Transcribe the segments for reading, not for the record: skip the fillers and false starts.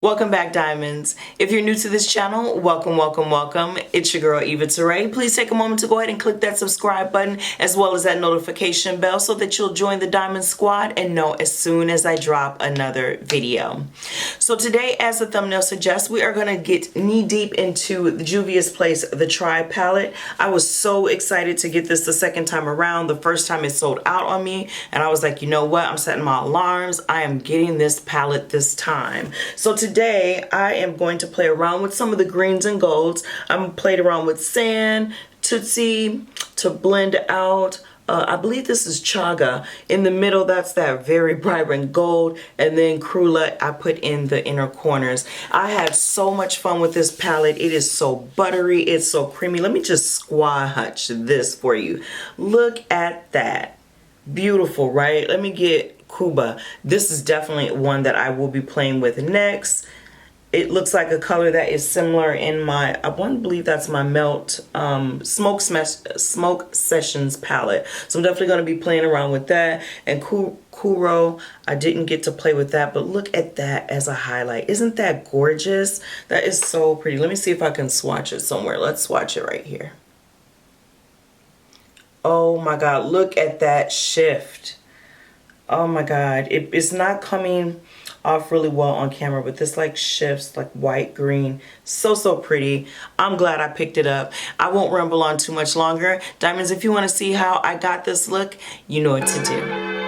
Welcome back, Diamonds. If you're new to this channel, welcome, welcome, welcome. It's your girl, Eva Tarae. Please take a moment to go ahead and click that subscribe button as well as that notification bell so that you'll join the Diamond Squad and know as soon as I drop another video. So today, as the thumbnail suggests, we are going to get knee-deep into the Juvia's Place, the Try palette. I was so excited to get this the second time around. The first time it sold out on me, and I was like, you know what? I'm setting my alarms. I am getting this palette this time. So today, I am going to play around with some of the greens and golds. I'm played around with sand, Tootsie, to blend out. I believe this is chaga. In the middle, that's that very vibrant gold. And then Krula, I put in the inner corners. I had so much fun with this palette. It is so buttery. It's so creamy. Let me just swatch this for you. Look at that. Beautiful, right? Let me get Cuba. This is definitely one that I will be playing with next. It looks like a color that is similar in my, I want to believe that's my Melt Smoke Sessions palette. So I'm definitely going to be playing around with that. And Kuro, I didn't get to play with that, but look at that as a highlight. Isn't that gorgeous? That is so pretty. Let me see if I can swatch it somewhere. Let's swatch it right here. Oh my God, look at that shift. Oh my God, it's not coming off really well on camera, but this like shifts like white, green, so pretty. I'm glad I picked it up. I won't ramble on too much longer. Diamonds, if you want to see how I got this look, you know what to do.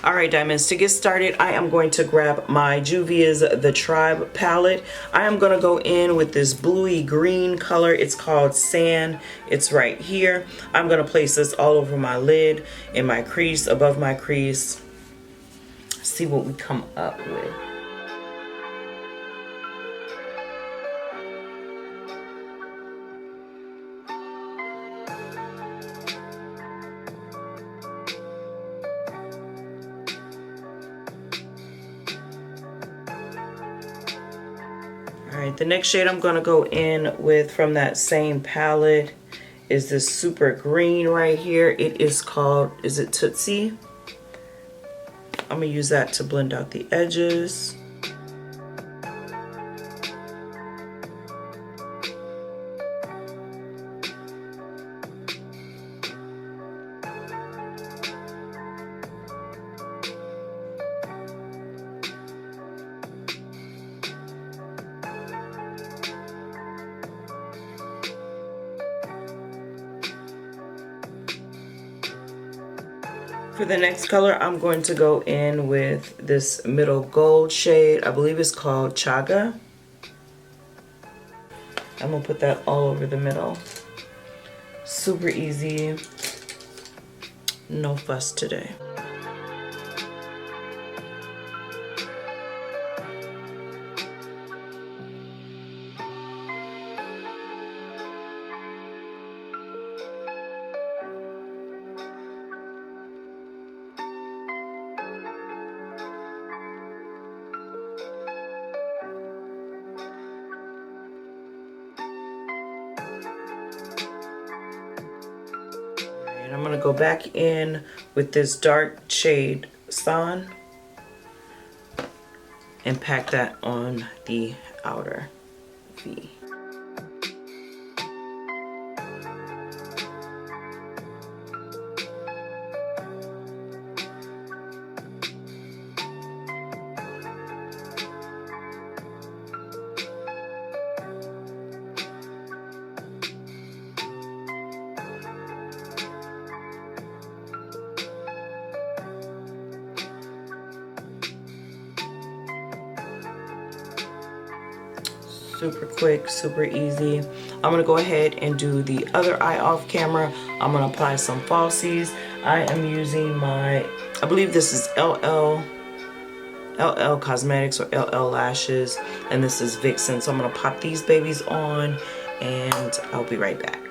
Alright, Diamonds, to get started, I am going to grab my Juvia's The Tribe palette. I am going to go in with this bluey green color. It's called Sand. It's right here. I'm going to place this all over my lid, in my crease, above my crease. See what we come up with. Alright, the next shade I'm going to go in with from that same palette is this super green right here. It is called, is it Tootsie? I'm going to use that to blend out the edges. For the next color, I'm going to go in with this middle gold shade. I believe it's called Chaga. I'm going to put that all over the middle. Super easy. No fuss today. I'm going to go back in with this dark shade Sun and pack that on the outer V. Super quick, super easy. I'm gonna go ahead and do the other eye off camera. I'm gonna apply some falsies. I am using my, I believe this is LL Cosmetics or LL Lashes, and this is Vixen. So I'm gonna pop these babies on and I'll be right back.